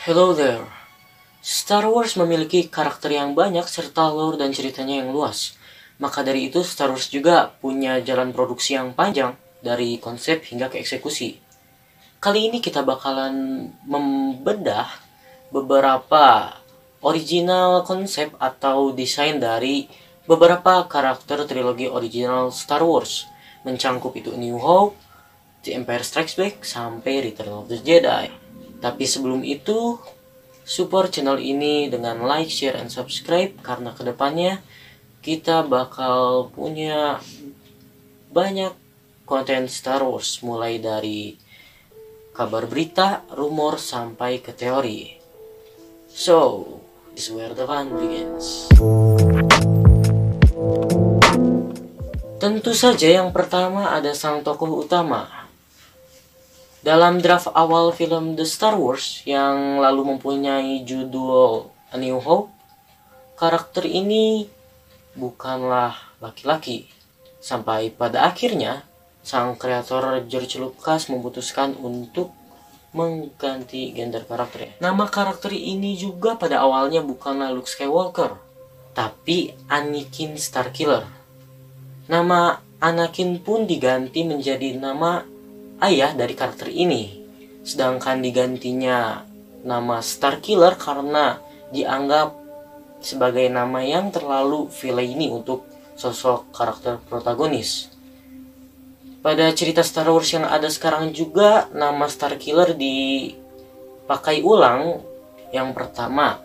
Hello there. Star Wars memiliki karakter yang banyak serta lore dan ceritanya yang luas. Maka dari itu Star Wars juga punya jalan produksi yang panjang dari konsep hingga ke eksekusi. Kali ini kita bakalan membedah beberapa original konsep atau desain dari beberapa karakter trilogi original Star Wars. Mencangkup itu New Hope, The Empire Strikes Back, sampai Return of the Jedi. Tapi sebelum itu, support channel ini dengan like, share, and subscribe karena kedepannya kita bakal punya banyak konten Star Wars mulai dari kabar berita, rumor, sampai ke teori. So, this is where the fun begins. Tentu saja yang pertama ada sang tokoh utama. Dalam draft awal film The Star Wars yang lalu mempunyai judul A New Hope, karakter ini bukanlah laki-laki. Sampai pada akhirnya, sang kreator George Lucas memutuskan untuk mengganti gender karakternya. Nama karakter ini juga pada awalnya bukanlah Luke Skywalker, tapi Anakin Starkiller. Nama Anakin pun diganti menjadi nama ayah dari karakter ini, sedangkan digantinya nama Starkiller karena dianggap sebagai nama yang terlalu villainy untuk sosok karakter protagonis. Pada cerita Star Wars yang ada sekarang juga nama Starkiller dipakai ulang. Yang pertama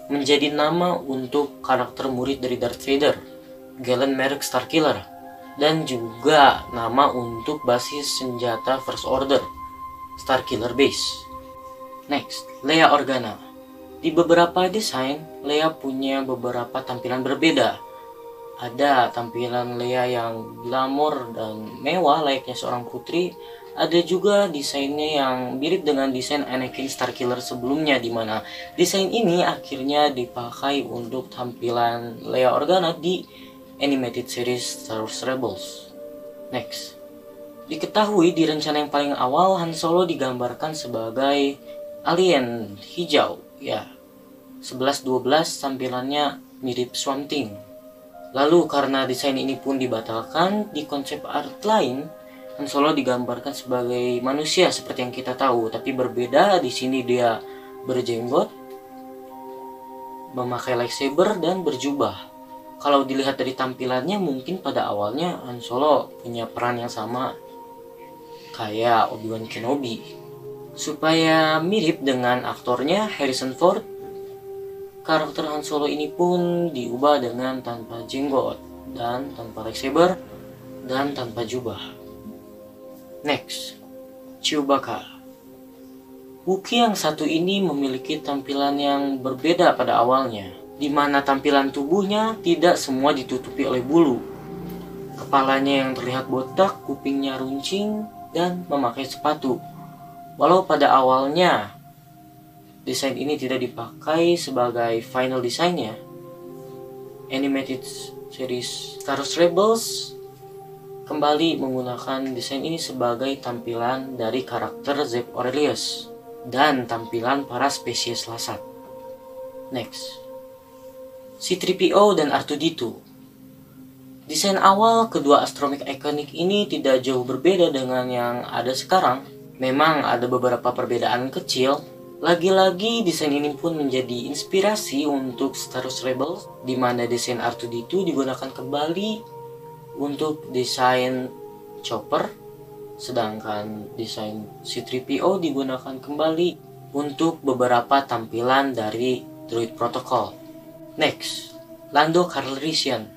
menjadi nama untuk karakter murid dari Darth Vader, Galen Marek Starkiller, dan juga nama untuk basis senjata First Order, Starkiller Base. Next, Leia Organa. Di beberapa desain, Leia punya beberapa tampilan berbeda. Ada tampilan Leia yang glamor dan mewah layaknya seorang putri. Ada juga desainnya yang mirip dengan desain Anakin Starkiller sebelumnya, di mana desain ini akhirnya dipakai untuk tampilan Leia Organa di animated series Star Wars Rebels. Next, diketahui di rencana yang paling awal Han Solo digambarkan sebagai alien hijau, ya. 11-12 tampilannya mirip Swamp Thing. Lalu karena desain ini pun dibatalkan, di konsep art lain Han Solo digambarkan sebagai manusia seperti yang kita tahu, tapi berbeda. Di sini dia berjenggot, memakai lightsaber dan berjubah. Kalau dilihat dari tampilannya, mungkin pada awalnya Han Solo punya peran yang sama kayak Obi-Wan Kenobi. Supaya mirip dengan aktornya Harrison Ford, karakter Han Solo ini pun diubah dengan tanpa jenggot dan tanpa lightsaber dan tanpa jubah. Next, Chewbacca. Wookiee yang satu ini memiliki tampilan yang berbeda pada awalnya, di mana tampilan tubuhnya tidak semua ditutupi oleh bulu. Kepalanya yang terlihat botak, kupingnya runcing, dan memakai sepatu. Walau pada awalnya desain ini tidak dipakai sebagai final desainnya, animated series Star Wars Rebels kembali menggunakan desain ini sebagai tampilan dari karakter Zeb Orrelios dan tampilan para spesies lasat. Next, C-3PO dan R2-D2. Desain awal kedua astromech ikonik ini tidak jauh berbeda dengan yang ada sekarang. Memang ada beberapa perbedaan kecil. Lagi-lagi desain ini pun menjadi inspirasi untuk Star Wars Rebels, di mana desain R2-D2 digunakan kembali untuk desain Chopper, sedangkan desain C-3PO digunakan kembali untuk beberapa tampilan dari Droid Protocol. Next, Lando Calrissian.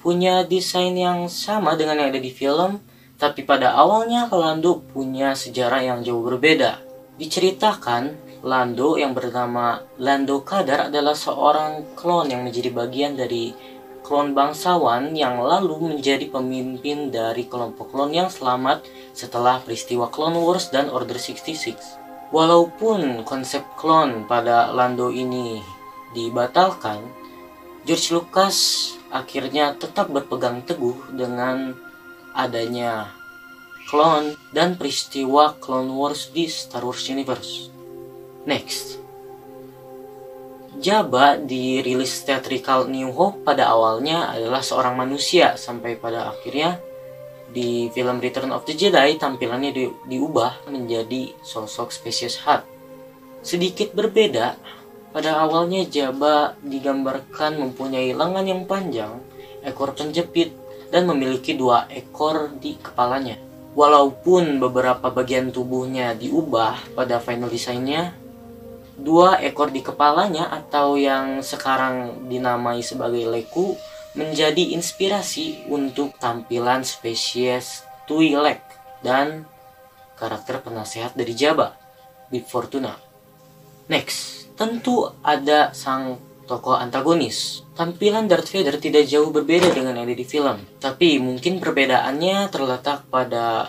Punya desain yang sama dengan yang ada di film, tapi pada awalnya Lando punya sejarah yang jauh berbeda. Diceritakan, Lando yang bernama Lando Kadar adalah seorang klon yang menjadi bagian dari klon bangsawan yang lalu menjadi pemimpin dari kelompok klon yang selamat setelah peristiwa Clone Wars dan Order 66. Walaupun konsep klon pada Lando ini dibatalkan, George Lucas akhirnya tetap berpegang teguh dengan adanya klon dan peristiwa Clone Wars di Star Wars Universe. Next, Jabba di rilis theatrical New Hope pada awalnya adalah seorang manusia, sampai pada akhirnya di film Return of the Jedi tampilannya diubah menjadi sosok spesies Hutt. Sedikit berbeda, pada awalnya Jabba digambarkan mempunyai lengan yang panjang, ekor penjepit, dan memiliki 2 ekor di kepalanya. Walaupun beberapa bagian tubuhnya diubah pada final desainnya, 2 ekor di kepalanya atau yang sekarang dinamai sebagai Leku menjadi inspirasi untuk tampilan spesies Twi'lek dan karakter penasehat dari Jabba, Bib Fortuna. Next, tentu ada sang tokoh antagonis. Tampilan Darth Vader tidak jauh berbeda dengan yang ada di film, tapi mungkin perbedaannya terletak pada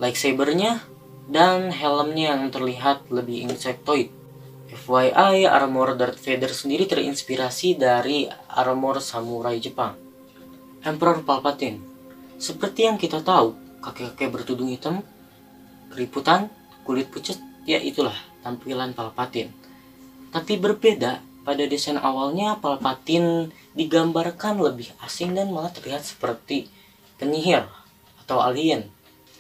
lightsabernya dan helmnya yang terlihat lebih insectoid. FYI, armor Darth Vader sendiri terinspirasi dari armor samurai Jepang. Emperor Palpatine. Seperti yang kita tahu, kakek-kakek bertudung hitam, keriputan, kulit pucat, ya itulah tampilan Palpatine. Tapi berbeda, pada desain awalnya Palpatine digambarkan lebih asing dan malah terlihat seperti penyihir atau alien.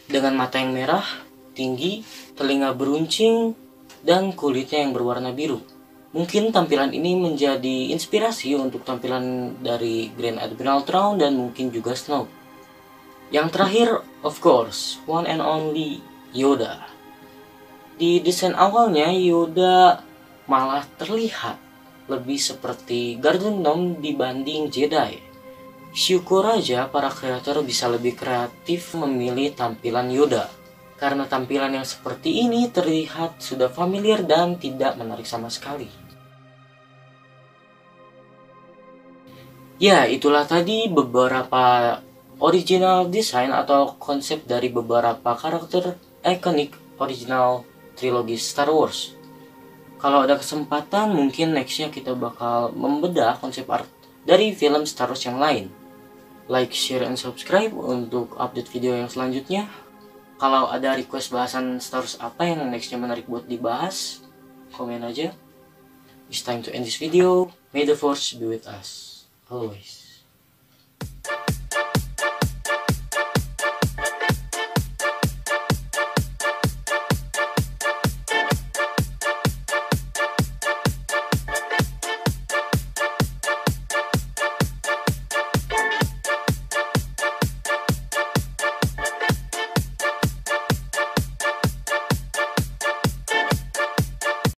Dengan mata yang merah, tinggi, telinga beruncing, dan kulitnya yang berwarna biru. Mungkin tampilan ini menjadi inspirasi untuk tampilan dari Grand Admiral Thrawn dan mungkin juga Snoke. Yang terakhir, of course, one and only Yoda. Di desain awalnya Yoda malah terlihat lebih seperti Garden Gnome dibanding Jedi. Syukur aja para kreator bisa lebih kreatif memilih tampilan Yoda, karena tampilan yang seperti ini terlihat sudah familiar dan tidak menarik sama sekali. Ya, itulah tadi beberapa original design atau konsep dari beberapa karakter ikonik original trilogi Star Wars. Kalau ada kesempatan, mungkin nextnya kita bakal membedah konsep art dari film Star Wars yang lain. Like, share, and subscribe untuk update video yang selanjutnya. Kalau ada request bahasan Star Wars apa yang nextnya menarik buat dibahas, komen aja. It's time to end this video. May the Force be with us always.